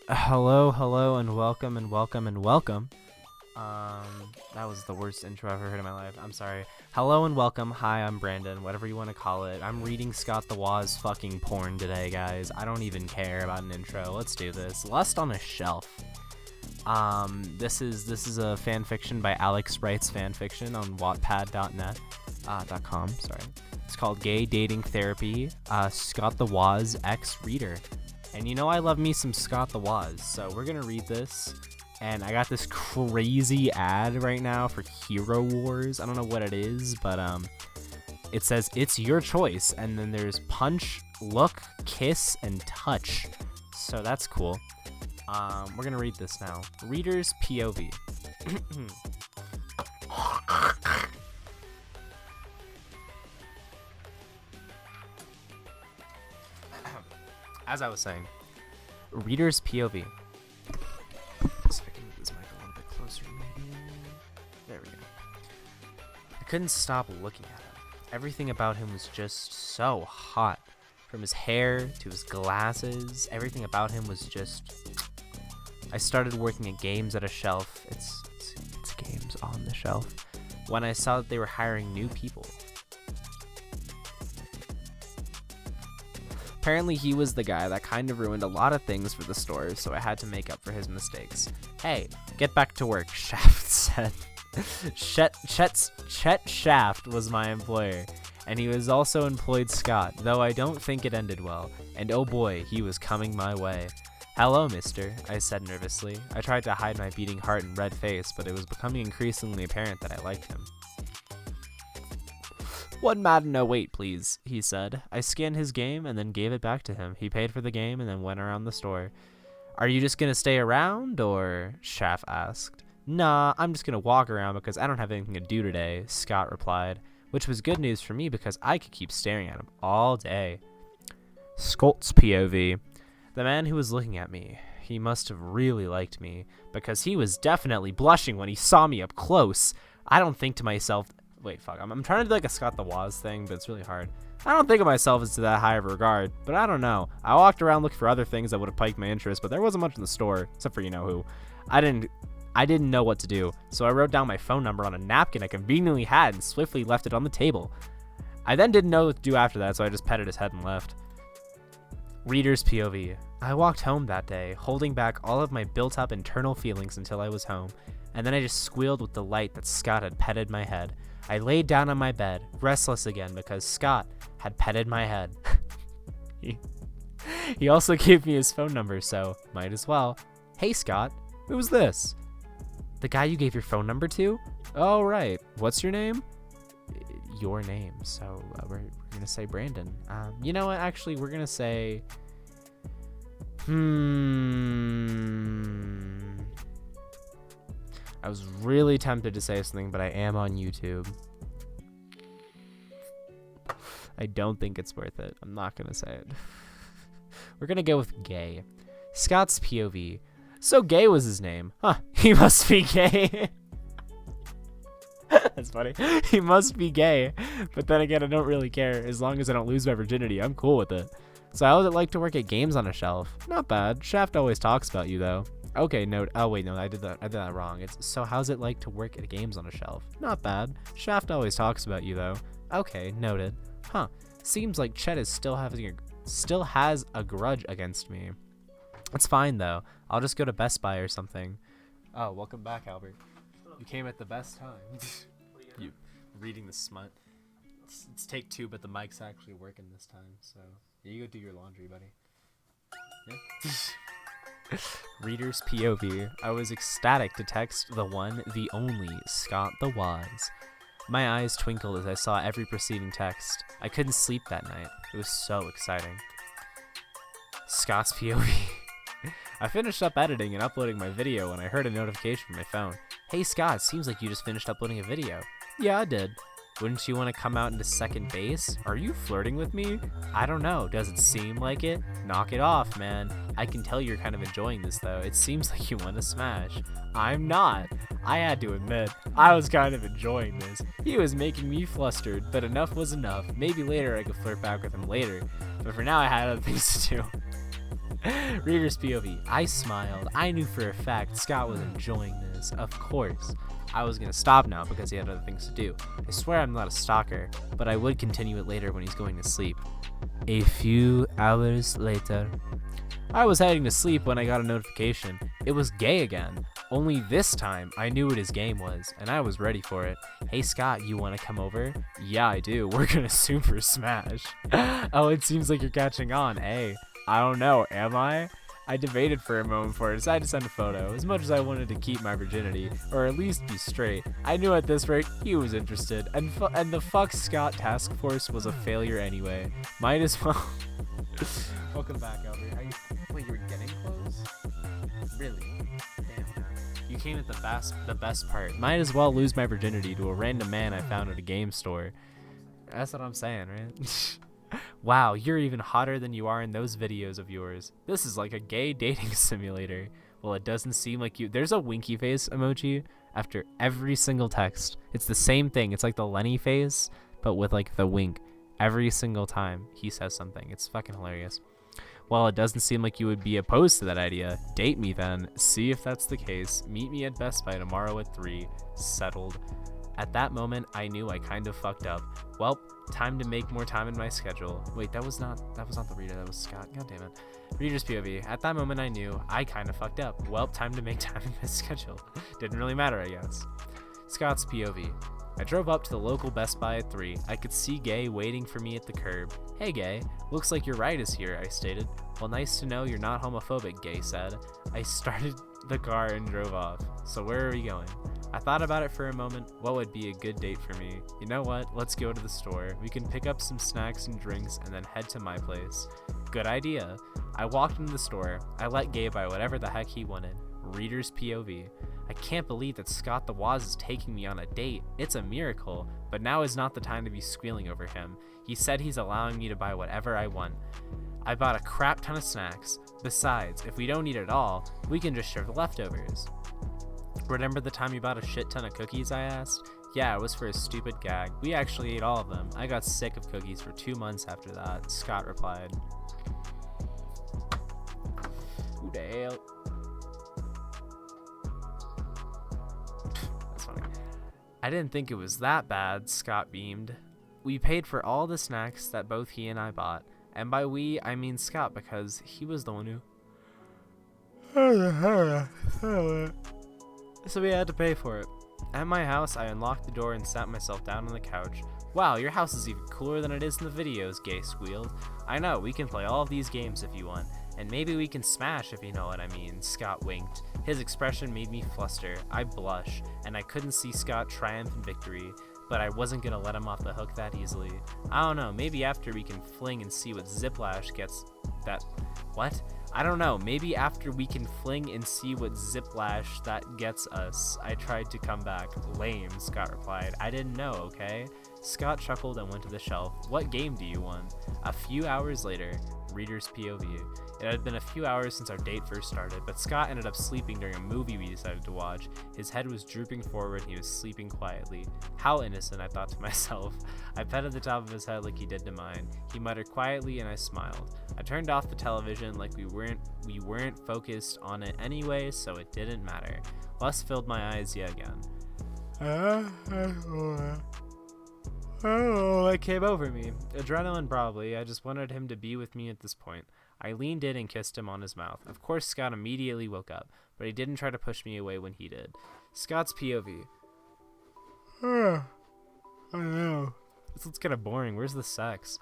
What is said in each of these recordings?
Hello, and welcome, and welcome, and welcome. That was the worst intro I've ever heard in my life. I'm sorry. Hello and welcome. Hi, I'm Brandon, whatever you want to call it. I'm reading Scott the Woz fucking porn today, guys. I don't even care about an intro. Let's do this. Lust on a Shelf. This is a fan fiction by Alex Writes Fanfiction on Wattpad.net. .com, sorry. It's called Gay Dating Therapy. Scott the Woz ex-reader. And you know I love me some Scott the Woz, so we're gonna read this. And I got this crazy ad right now for Hero Wars. I don't know what it is, but it says it's your choice, and then there's punch, look, kiss, and touch. So that's cool. We're gonna read this now. Reader's POV. As I was saying, reader's POV. So I can move this mic a little bit closer, maybe. There we go. I couldn't stop looking at him. Everything about him was just so hot. From his hair to his glasses, everything about him was just... I started working at games at a shelf. It's games on the shelf. When I saw that they were hiring new people. Apparently he was the guy that kind of ruined a lot of things for the store, so I had to make up for his mistakes. Hey, get back to work, Shaft said. Chet Shaft was my employer, and he was also employed Scott, though I don't think it ended well, and oh boy, he was coming my way. Hello, mister, I said nervously. I tried to hide my beating heart and red face, but it was becoming increasingly apparent that I liked him. 1 Madden 08, please, he said. I scanned his game and then gave it back to him. He paid for the game and then went around the store. Are you just gonna stay around, or? Shaft asked. Nah, I'm just gonna walk around because I don't have anything to do today, Scott replied, which was good news for me because I could keep staring at him all day. Scott's POV. The man who was looking at me, he must have really liked me because he was definitely blushing when he saw me up close. I don't think to myself... Wait, fuck. I'm trying to do like a Scott the Woz thing, but it's really hard. I don't think of myself as to that high of a regard, but I don't know. I walked around looking for other things that would have piqued my interest, but there wasn't much in the store, except for you-know-who. I didn't know what to do, so I wrote down my phone number on a napkin I conveniently had and swiftly left it on the table. I then didn't know what to do after that, so I just petted his head and left. Reader's POV. I walked home that day, holding back all of my built-up internal feelings until I was home, and then I just squealed with delight that Scott had petted my head. I laid down on my bed, restless again because Scott had petted my head. He also gave me his phone number, so might as well. Hey, Scott, who's this? The guy you gave your phone number to? Oh, right. What's your name? Your name. So we're going to say Brandon. You know what? Actually, we're going to say... I was really tempted to say something, but I am on YouTube. I don't think it's worth it. I'm not going to say it. We're going to go with gay. Scott's POV. So gay was his name. Huh, he must be gay. That's funny. He must be gay. But then again, I don't really care. As long as I don't lose my virginity, I'm cool with it. So how would it like to work at games on a shelf? Not bad. Shaft always talks about you, though. Okay, note. Oh wait, no, I did that wrong. It's so how's it like to work at games on a shelf? Not bad. Shaft always talks about you though. Okay, noted. Huh. Seems like Chet is still has a grudge against me. It's fine though. I'll just go to Best Buy or something. Oh, welcome back, Albert. You came at the best time. You reading the smut. It's take 2, but the mic's actually working this time. So you go do your laundry, buddy. Yeah. Reader's POV. I was ecstatic to text the one, the only, Scott the Woz. My eyes twinkled as I saw every preceding text. I couldn't sleep that night. It was so exciting. Scott's POV. I finished up editing and uploading my video when I heard a notification from my phone. Hey Scott, seems like you just finished uploading a video. Yeah, I did. Wouldn't you want to come out into second base? Are you flirting with me? I don't know. Does it seem like it? Knock it off, man. I can tell you're kind of enjoying this, though. It seems like you want to smash. I'm not. I had to admit, I was kind of enjoying this. He was making me flustered, but enough was enough. Maybe later I could flirt back with him later. But for now, I had other things to do. Reader's POV. I smiled. I knew for a fact Scott was enjoying this. Of course. I was gonna stop now because he had other things to do. I swear I'm not a stalker, but I would continue it later when he's going to sleep. A few hours later. I was heading to sleep when I got a notification. It was Gay again. Only this time, I knew what his game was, and I was ready for it. Hey Scott, you wanna come over? Yeah, I do. We're gonna super smash. Oh, it seems like you're catching on, eh? I don't know, am I? I debated for a moment before I decided to send a photo. As much as I wanted to keep my virginity, or at least be straight, I knew at this rate he was interested, and the fuck Scott task force was a failure anyway. Might as well. Welcome back, Albert. Wait, you were getting clothes? Really? Damn. You came at the best part. Might as well lose my virginity to a random man I found at a game store. That's what I'm saying, right? Wow, you're even hotter than you are in those videos of yours. This is like a gay dating simulator. Well, it doesn't seem like you. There's a winky face emoji after every single text. It's the same thing. It's like the Lenny face, but with like the wink. Every single time he says something. It's fucking hilarious. Well, it doesn't seem like you would be opposed to that idea. Date me then. See if that's the case. Meet me at Best Buy tomorrow at 3. Settled. At that moment, I knew I kind of fucked up. Well, time to make more time in my schedule. Wait, that was not the reader, that was Scott. God damn it. Reader's POV. At that moment, I knew I kind of fucked up. Well, time to make time in my schedule. Didn't really matter, I guess. Scott's POV. I drove up to the local Best Buy at 3. I could see Gay waiting for me at the curb. Hey Gay, looks like your ride is here, I stated. Well, nice to know you're not homophobic, Gay said. I started the car and drove off. So where are we going? I thought about it for a moment. What would be a good date for me? You know what? Let's go to the store. We can pick up some snacks and drinks and then head to my place. Good idea. I walked into the store. I let Gay buy whatever the heck he wanted. Reader's POV. I can't believe that Scott the Woz is taking me on a date. It's a miracle, but now is not the time to be squealing over him. He said he's allowing me to buy whatever I want. I bought a crap ton of snacks. Besides, if we don't eat it all, we can just share the leftovers. Remember the time you bought a shit ton of cookies, I asked? Yeah, it was for a stupid gag. We actually ate all of them. I got sick of cookies for 2 months after that, Scott replied. Who the hell? That's funny. I didn't think it was that bad, Scott beamed. We paid for all the snacks that both he and I bought. And by we, I mean Scott, because he was the one who... So we had to pay for it. At my house, I unlocked the door and sat myself down on the couch. Wow, your house is even cooler than it is in the videos, Gay squealed. I know, we can play all of these games if you want. And maybe we can smash if you know what I mean, Scott winked. His expression made me fluster. I blush, and I couldn't see Scott triumph in victory. But I wasn't gonna let him off the hook that easily. I don't know, maybe after we can fling and see what Ziplash gets that... What? I don't know, maybe after we can fling and see what Ziplash that gets us. I tried to come back. Lame, Scott replied. I didn't know, okay? Scott chuckled and went to the shelf. What game do you want? A few hours later, Reader's POV. It had been a few hours since our date first started, but Scott ended up sleeping during a movie we decided to watch. His head was drooping forward and he was sleeping quietly. How innocent, I thought to myself. I petted the top of his head like he did to mine. He muttered quietly and I smiled. I turned off the television like we weren't focused on it anyway, so it didn't matter. Lust filled my eyes yet again. Oh, it came over me. Adrenaline probably. I just wanted him to be with me at this point. I leaned in and kissed him on his mouth. Of course, Scott immediately woke up, but he didn't try to push me away when he did. Scott's POV. I know. This looks kind of boring. Where's the sex?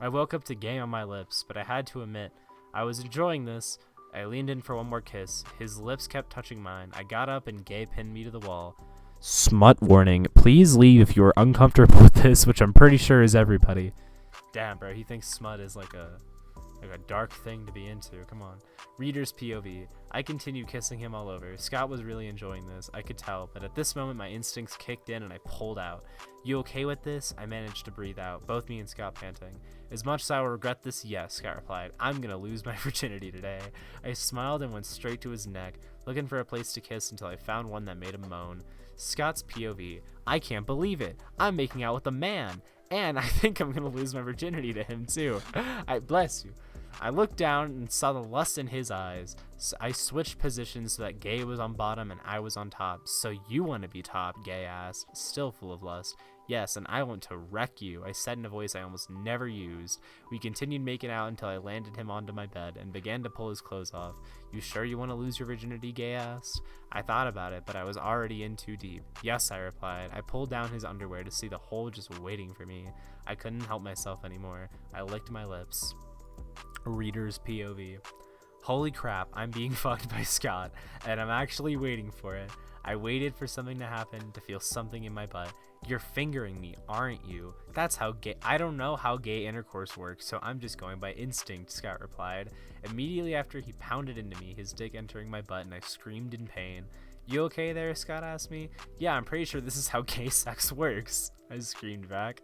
I woke up to Gay on my lips, but I had to admit, I was enjoying this. I leaned in for one more kiss. His lips kept touching mine. I got up and Gay pinned me to the wall. Smut warning. Please leave if you are uncomfortable with this, which I'm pretty sure is everybody. Damn, bro. He thinks smut is like a dark thing to be into. Come on. Reader's POV. I continued kissing him all over. Scott was really enjoying this. I could tell, but at this moment my instincts kicked in and I pulled out. You okay with this? I managed to breathe out, both me and Scott panting. As much as I will regret this, yes, Scott replied. I'm gonna lose my virginity today. I smiled and went straight to his neck, looking for a place to kiss until I found one that made him moan. Scott's POV. I can't believe it. I'm making out with a man. And I think I'm gonna lose my virginity to him too. I bless you. I looked down and saw the lust in his eyes. So I switched positions so that Gay was on bottom and I was on top. So you want to be top, Gay asked, still full of lust. Yes, and I want to wreck you, I said in a voice I almost never used. We continued making out until I landed him onto my bed and began to pull his clothes off. You sure you want to lose your virginity, Gay asked? I thought about it, but I was already in too deep. Yes, I replied. I pulled down his underwear to see the hole just waiting for me. I couldn't help myself anymore. I licked my lips. Reader's POV. Holy crap, I'm being fucked by Scott, and I'm actually waiting for it. I waited for something to happen to feel something in my butt. You're fingering me, aren't you? That's how gay— I don't know how gay intercourse works, so I'm just going by instinct, Scott replied. Immediately after, he pounded into me, his dick entering my butt, and I screamed in pain. You okay there? Scott asked me. Yeah, I'm pretty sure this is how gay sex works, I screamed back.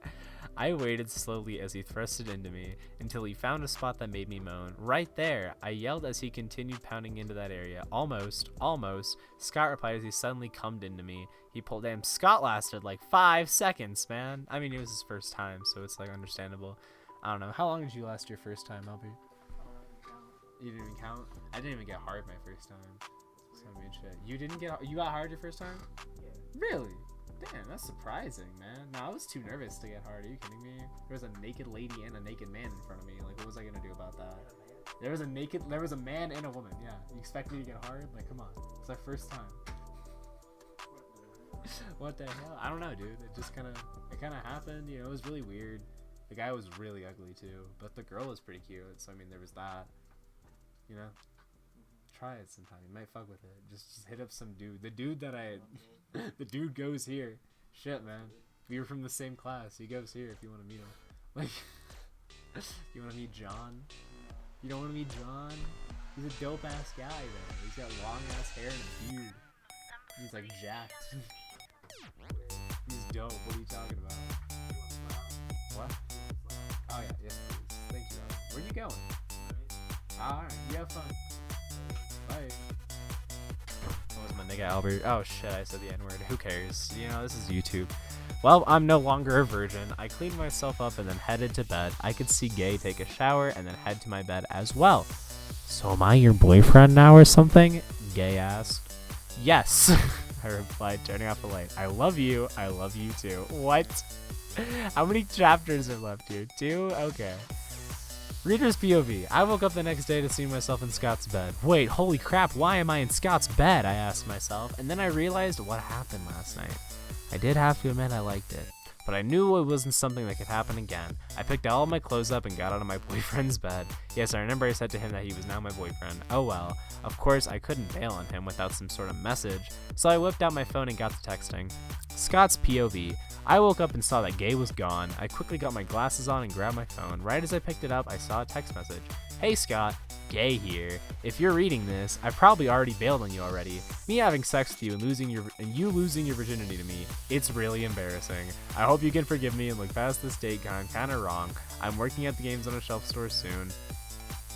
I waited slowly as he thrust it into me until he found a spot that made me moan. Right there, I yelled as he continued pounding into that area. Almost, almost, Scott replied as he suddenly cummed into me. He pulled— damn, Scott lasted like 5 seconds, man. I mean, it was his first time, so it's like understandable. I don't know. How long did you last your first time, LB? You didn't even count? I didn't even get hard my first time. It's gonna be shit. You didn't get— you got hard your first time? Yeah. Really? Damn, that's surprising, man. No, I was too nervous to get hard. Are you kidding me? There was a naked lady and a naked man in front of me. Like, what was I gonna do about that? There was a man and a woman. Yeah. You expect me to get hard? Like, come on. It's our first time. What the hell? I don't know, dude. It just kind of happened. You know, it was really weird. The guy was really ugly too, but the girl was pretty cute. So I mean, there was that. You know. Try it sometime. You might fuck with it. Just hit up some dude. The dude that the dude goes here. Shit, man. We were from the same class. He goes here if you want to meet him. Like, you want to meet John? You don't want to meet John? He's a dope ass guy though. He's got long ass hair and a beard. He's like jacked. He's dope. What are you talking about? What? Oh yeah, yes please. Thank you. Where you going? Alright, you have fun. Bye. What was my nigga Albert? Oh shit, I said the N-word. Who cares? You know, this is YouTube. Well, I'm no longer a virgin. I cleaned myself up and then headed to bed. I could see Gay take a shower and then head to my bed as well. So am I your boyfriend now or something? Gay asked. Yes, I replied, turning off the light. I love you. I love you too. What? How many chapters are left here? 2? Okay. Reader's POV. I woke up the next day to see myself in Scott's bed. Wait, holy crap, why am I in Scott's bed? I asked myself, and then I realized what happened last night. I did have to admit I liked it, but I knew it wasn't something that could happen again. I picked all of my clothes up and got out of my boyfriend's bed. Yes, I remember I said to him that he was now my boyfriend. Oh well. Of course, I couldn't bail on him without some sort of message, so I whipped out my phone and got to texting. Scott's POV. I woke up and saw that Gay was gone. I quickly got my glasses on and grabbed my phone. Right as I picked it up, I saw a text message. Hey Scott, Gay here. If you're reading this, I probably already bailed on you already. Me having sex with you and you losing your virginity to me, it's really embarrassing. I hope you can forgive me and look past this date gone kinda wrong. I'm working at the Games on a Shelf store soon.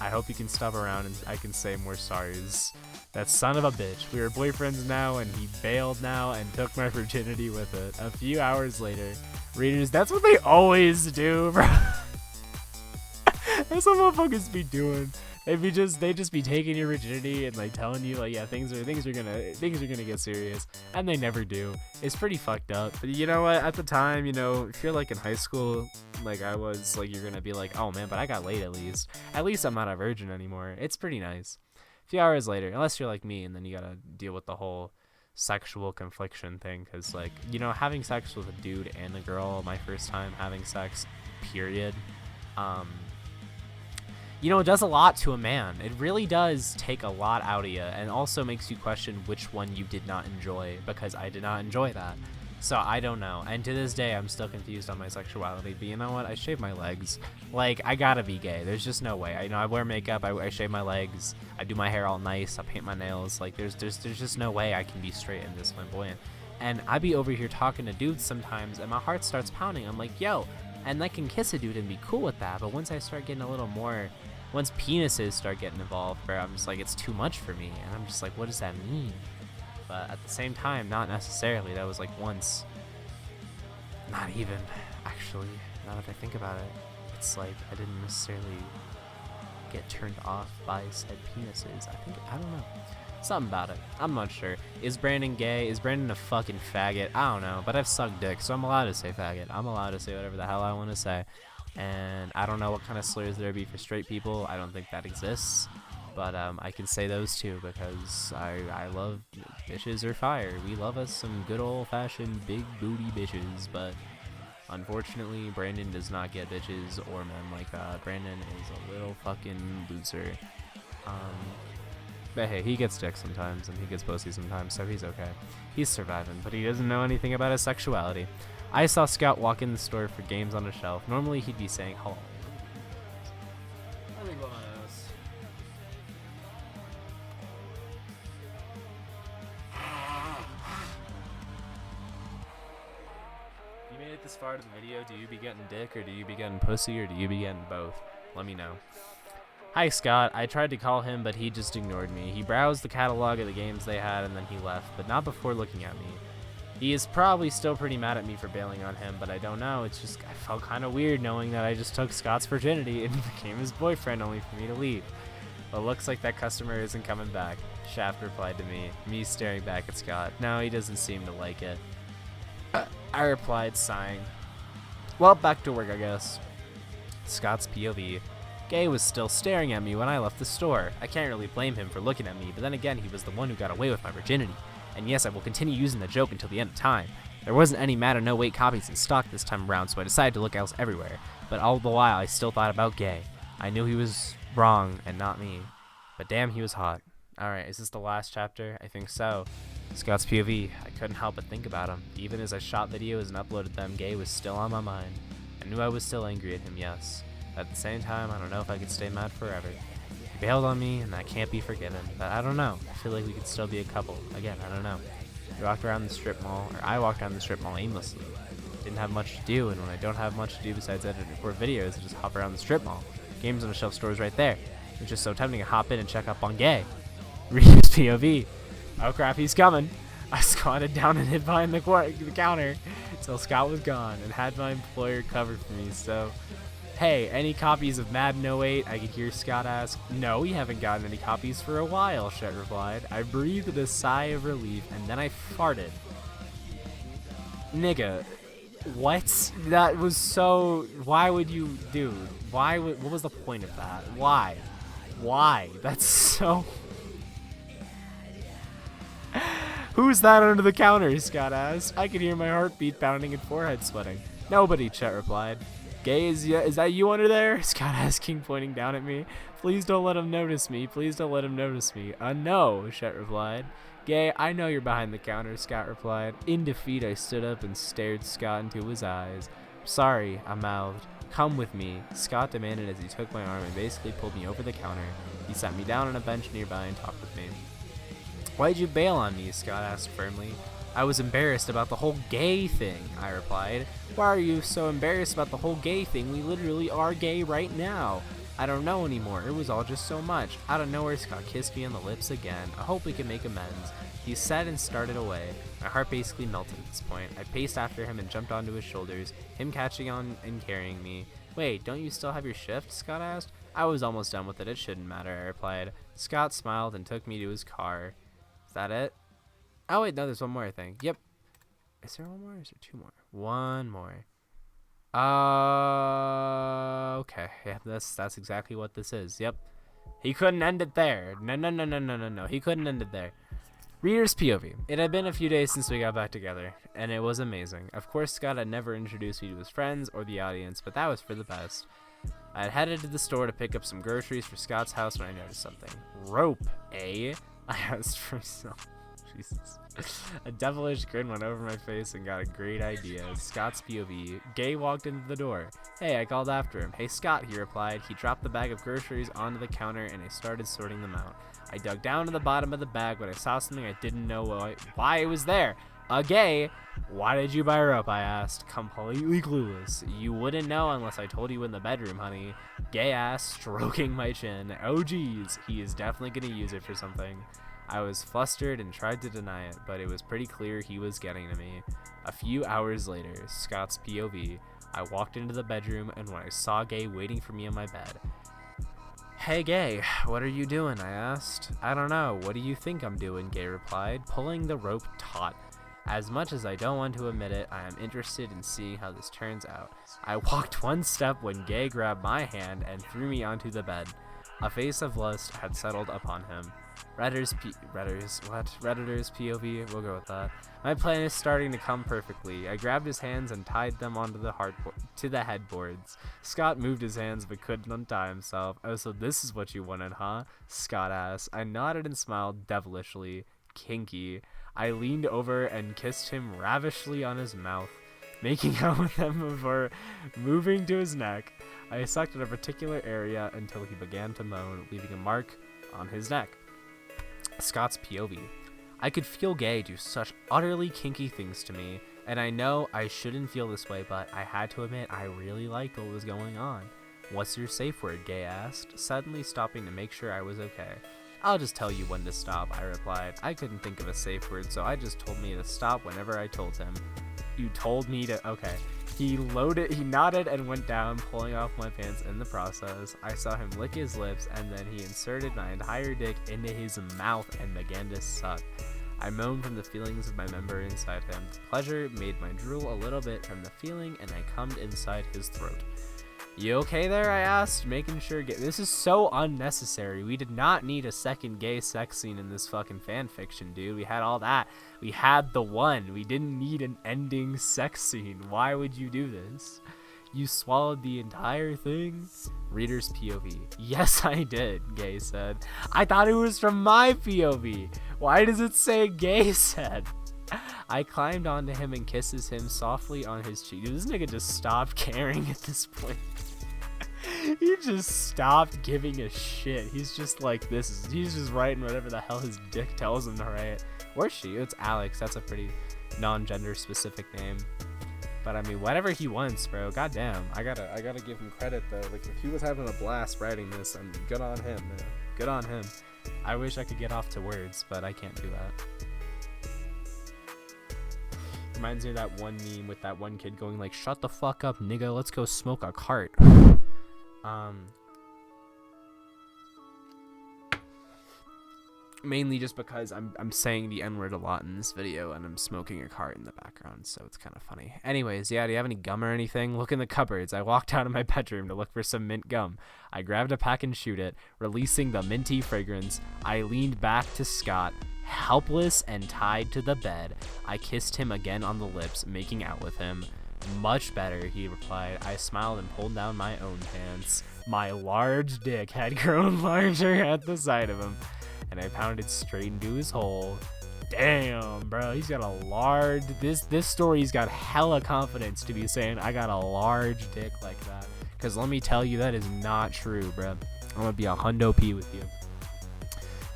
I hope you can stop around and I can say more sorries. That son of a bitch. We were boyfriends now and he bailed now and took my virginity with it. A few hours later. Readers, that's what they always do, bro. That's what motherfuckers be doing. They just be taking your virginity and like telling you like, yeah, things are gonna get serious, and they never do. It's pretty fucked up. But you know what? At the time, you know, if you're like in high school, like I was, like you're gonna be like, oh man, but I got laid at least. At least I'm not a virgin anymore. It's pretty nice. A few hours later, unless you're like me, and then you gotta deal with the whole sexual confliction thing, because like, you know, having sex with a dude and a girl, my first time having sex, period. You know, it does a lot to a man. It really does take a lot out of you, and also makes you question which one you did not enjoy, because I did not enjoy that. So I don't know, and to this day I'm still confused on my sexuality, but you know what, I shave my legs. Like, I gotta be gay, there's just no way. I wear makeup, I shave my legs, I do my hair all nice, I paint my nails, like there's just no way I can be straight and this flamboyant. And I be over here talking to dudes sometimes, and my heart starts pounding. I'm like, yo, and I can kiss a dude and be cool with that, but once I start getting a little more, once penises start getting involved, bro, I'm just like, it's too much for me, and I'm just like, what does that mean? But at the same time, not necessarily. That was like once. Not even, actually, now that I think about it. It's like I didn't necessarily get turned off by said penises. I don't know. Something about it. I'm not sure. Is Brandon gay? Is Brandon a fucking faggot? I don't know, but I've sucked dick, so I'm allowed to say faggot. I'm allowed to say whatever the hell I want to say. And I don't know what kind of slurs there be for straight people. I don't think that exists. But I can say those too because I love bitches are fire. We love us some good old-fashioned big booty bitches, but unfortunately, Brandon does not get bitches or men like that. Brandon is a little fucking loser. But hey, he gets dick sometimes and he gets pussy sometimes, so he's okay. He's surviving, but he doesn't know anything about his sexuality. I saw Scott walk in the store for games on a shelf. Normally he'd be saying hello. Let me blow my nose. If you made it this far to the video, do you be getting dick or do you be getting pussy or do you be getting both? Let me know. Hi Scott, I tried to call him but he just ignored me. He browsed the catalog of the games they had and then he left, but not before looking at me. He is probably still pretty mad at me for bailing on him, but I don't know. It's just, I felt kind of weird knowing that I just took Scott's virginity and became his boyfriend only for me to leave. But looks like that customer isn't coming back. Shaft replied to me staring back at Scott. No, he doesn't seem to like it. I replied, sighing. Well, back to work, I guess. Scott's POV. Gay was still staring at me when I left the store. I can't really blame him for looking at me, but then again, he was the one who got away with my virginity. And yes, I will continue using the joke until the end of time. There wasn't any Mad or No Wait copies in stock this time around, so I decided to look else everywhere. But all the while, I still thought about Gay. I knew he was wrong and not me. But damn, he was hot. Alright, is this the last chapter? I think so. Scott's POV. I couldn't help but think about him. Even as I shot videos and uploaded them, Gay was still on my mind. I knew I was still angry at him, yes. At the same time, I don't know if I could stay mad forever. He bailed on me, and that can't be forgiven. But I don't know. I feel like we could still be a couple. Again, I don't know. We walked around the strip mall, or I walked around the strip mall aimlessly. Didn't have much to do, and when I don't have much to do besides edit and record videos, I just hop around the strip mall. Games on the shelf stores right there. It's just so tempting to hop in and check up on Gay. Read his POV. Oh crap, he's coming. I squatted down and hid behind the counter until Scott was gone and had my employer covered for me, so... Hey, any copies of Mad No 8? I could hear Scott ask. No, we haven't gotten any copies for a while, Shet replied. I breathed a sigh of relief, and then I farted. Nigga, what? That was so... Why would you... Dude, why would... What was the point of that? Why? Why? That's so... Who's that under the counter? Scott asked. I could hear my heartbeat pounding and forehead sweating. Nobody, Chet replied. Gay, is that you under there? Scott asking, pointing down at me. Please don't let him notice me. Please don't let him notice me. No, Chet replied. Gay, I know you're behind the counter, Scott replied. In defeat, I stood up and stared Scott into his eyes. Sorry, I mouthed. Come with me, Scott demanded as he took my arm and basically pulled me over the counter. He sat me down on a bench nearby and talked with me. Why'd you bail on me? Scott asked firmly. I was embarrassed about the whole gay thing, I replied. Why are you so embarrassed about the whole gay thing? We literally are gay right now. I don't know anymore. It was all just so much. Out of nowhere, Scott kissed me on the lips again. I hope we can make amends. He said and started away. My heart basically melted at this point. I paced after him and jumped onto his shoulders, him catching on and carrying me. Wait, don't you still have your shift? Scott asked. I was almost done with it. It shouldn't matter, I replied. Scott smiled and took me to his car. Is that it? Oh wait, no, there's one more, I think. Yep. Is there one more or is there two more? One more. Okay. Yeah, that's exactly what this is. Yep. He couldn't end it there. No. He couldn't end it there. Reader's POV. It had been a few days since we got back together, and it was amazing. Of course, Scott had never introduced me to his friends or the audience, but that was for the best. I had headed to the store to pick up some groceries for Scott's house when I noticed something. Rope, eh? I asked for some. Jesus. A devilish grin went over my face and got a great idea. Scott's POV. Gay walked into the door. Hey, I called after him. Hey, Scott, he replied. He dropped the bag of groceries onto the counter and I started sorting them out. I dug down to the bottom of the bag when I saw something I didn't know why it was there. Gay. Why did you buy rope? I asked, completely clueless. You wouldn't know unless I told you in the bedroom, honey. Gay ass, stroking my chin. Oh geez, he is definitely gonna use it for something. I was flustered and tried to deny it, but it was pretty clear he was getting to me. A few hours later, Scott's POV, I walked into the bedroom and when I saw Gay waiting for me on my bed. Hey, Gay, what are you doing? I asked. I don't know. What do you think I'm doing? Gay replied, pulling the rope taut. As much as I don't want to admit it, I am interested in seeing how this turns out. I walked one step when Gay grabbed my hand and threw me onto the bed. A face of lust had settled upon him. Redditor's POV, we'll go with that. My plan is starting to come perfectly. I grabbed his hands and tied them onto the headboards. Scott moved his hands but couldn't untie himself. Oh, so this is what you wanted, huh? Scott asked. I nodded and smiled devilishly. Kinky. I leaned over and kissed him ravishly on his mouth, making out with him before moving to his neck. I sucked at a particular area until he began to moan, leaving a mark on his neck. Scott's POV. I could feel Gay do such utterly kinky things to me, and I know I shouldn't feel this way, but I had to admit I really liked what was going on. What's your safe word? Gay asked, suddenly stopping to make sure I was okay. I'll just tell you when to stop, I replied. I couldn't think of a safe word, so I just told me to stop whenever I told him. You told me to... Okay. He nodded and went down, pulling off my pants in the process. I saw him lick his lips, and then he inserted my entire dick into his mouth and began to suck. I moaned from the feelings of my member inside him. The pleasure made my drool a little bit from the feeling, and I cummed inside his throat. You okay there? I asked, making sure this is so unnecessary. We did not need a second gay sex scene in this fucking fan fiction, dude. We had all that. We had the one. We didn't need an ending sex scene. Why would you do this? You swallowed the entire thing? Reader's POV. Yes, I did, Gay said. I thought it was from my POV. Why does it say Gay said? I climbed onto him and kisses him softly on his cheek. Dude, this nigga just stopped caring at this point. He just stopped giving a shit. He's just like, he's just writing whatever the hell his dick tells him to write. Or she. It's Alex. That's a pretty non-gender specific name. But I mean, whatever he wants, bro. Goddamn. I gotta give him credit though. Like, if he was having a blast writing this, I'm good on him, man. Good on him. I wish I could get off to words, but I can't do that. Reminds me of that one meme with that one kid going like, shut the fuck up, nigga, let's go smoke a cart. Mainly just because I'm saying the N-word a lot in this video and I'm smoking a cart in the background, so it's kind of funny. Anyways, yeah, do you have any gum or anything? Look in the cupboards. I walked out of my bedroom to look for some mint gum. I grabbed a pack and chewed it, releasing the minty fragrance. I leaned back to Scott, helpless and tied to the bed. I kissed him again on the lips, making out with him. Much better, he replied. I smiled and pulled down my own pants. My large dick had grown larger at the sight of him, and I pounded straight into his hole. Damn, bro, he's got a large... This story's got hella confidence to be saying, I got a large dick like that. Because let me tell you, that is not true, bro. I'm gonna be a hundo P with you.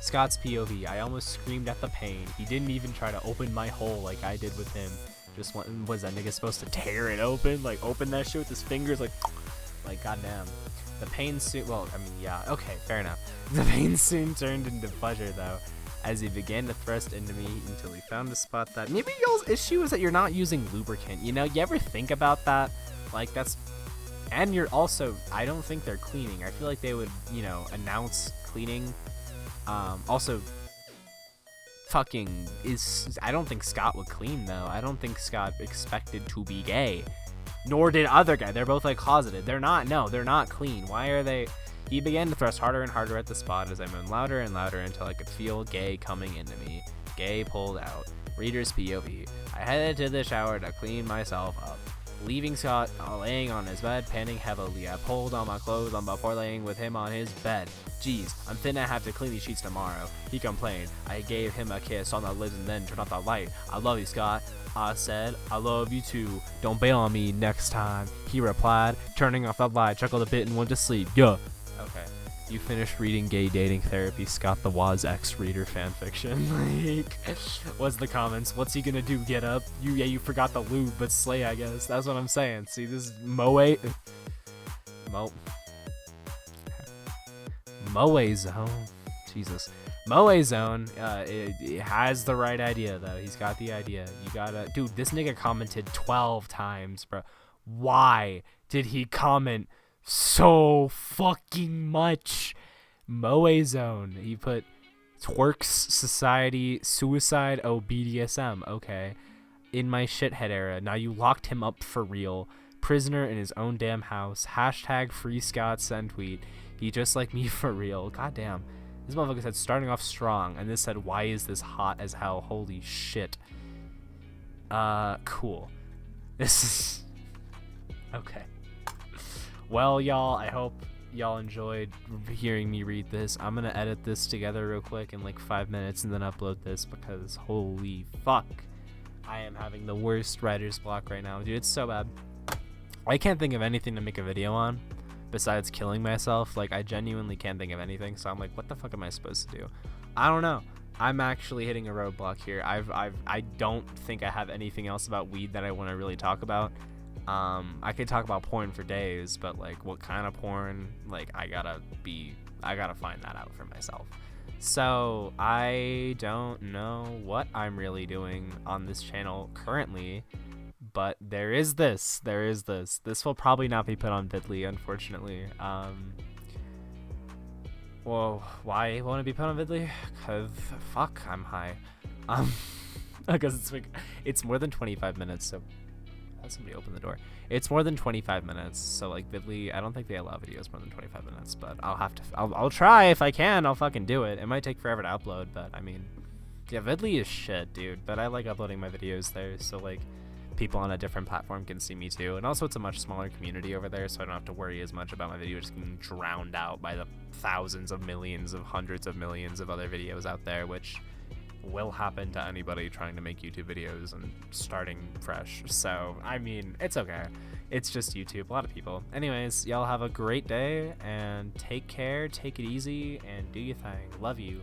Scott's POV. I almost screamed at the pain. He didn't even try to open my hole like I did with him. Just was that nigga supposed to tear it open? Like, open that shit with his fingers? Like goddamn. The pain soon... Well, I mean, yeah. Okay, fair enough. The pain soon turned into pleasure, though, as he began to thrust into me until he found a spot that... Maybe y'all's issue is that you're not using lubricant. You know, you ever think about that? Like, that's... And you're also... I don't think they're cleaning. I feel like they would, you know, announce cleaning. Also... Fucking is... I don't think Scott would clean, though. I don't think Scott expected to be gay. Nor did other guy. They're both, like, closeted. They're not... No, they're not clean. Why are they... He began to thrust harder and harder at the spot as I moaned louder and louder until I could feel Gay coming into me. Gay pulled out. Reader's POV. I headed to the shower to clean myself up. Leaving Scott laying on his bed, panting heavily. I pulled on my clothes on before laying with him on his bed. Jeez, I'm finna have to clean these sheets tomorrow. He complained. I gave him a kiss on the lips and then turned off the light. I love you, Scott. I said, I love you too. Don't bail on me next time. He replied, turning off the light, chuckled a bit and went to sleep. Yeah. Okay. You finished reading Gay Dating Therapy, Scott the Woz X Reader fanfiction. Like, what's the comments? What's he gonna do? Get up? You forgot the lube, but slay, I guess. That's what I'm saying. See, this is Moe Zone. Jesus. Moe Zone, it has the right idea, though. He's got the idea. You gotta... Dude, this nigga commented 12 times, bro. Why did he comment so fucking much? Moe Zone. He put twerks, society, suicide, oh, BDSM. Okay. In my shithead era. Now you locked him up for real. Prisoner in his own damn house. Hashtag free Scott send tweet. He just like me for real. Goddamn. This motherfucker said starting off strong. And this said, why is this hot as hell? Holy shit. Cool. This is... Okay. Well, y'all, I hope y'all enjoyed hearing me read this. I'm gonna edit this together real quick in like 5 minutes and then upload this because holy fuck. I am having the worst writer's block right now. Dude, it's so bad. I can't think of anything to make a video on besides killing myself. Like, I genuinely can't think of anything, so I'm like, what the fuck am I supposed to do? I don't know. I'm actually hitting a roadblock here. I don't think I have anything else about weed that I want to really talk about. I could talk about porn for days, but like what kind of porn, like I gotta find that out for myself. So I don't know what I'm really doing on this channel currently, but there is this. This will probably not be put on Vidly, unfortunately. Whoa, why won't it be put on Vidly? Cause fuck, I'm high. Because it's more than 25 minutes, so let somebody open the door. It's more than 25 minutes, so like Vidly, I don't think they allow videos more than 25 minutes, but I'll try if I can. I'll fucking do it. It might take forever to upload, but I mean, yeah, Vidly is shit, dude. But I like uploading my videos there, so like people on a different platform can see me too. And also it's a much smaller community over there, so I don't have to worry as much about my videos getting drowned out by the thousands of millions of hundreds of millions of other videos out there, which will happen to anybody trying to make YouTube videos and starting fresh. So I mean, it's okay. It's just YouTube. A lot of people. Anyways, y'all have a great day and take care, take it easy, and do your thing. Love you.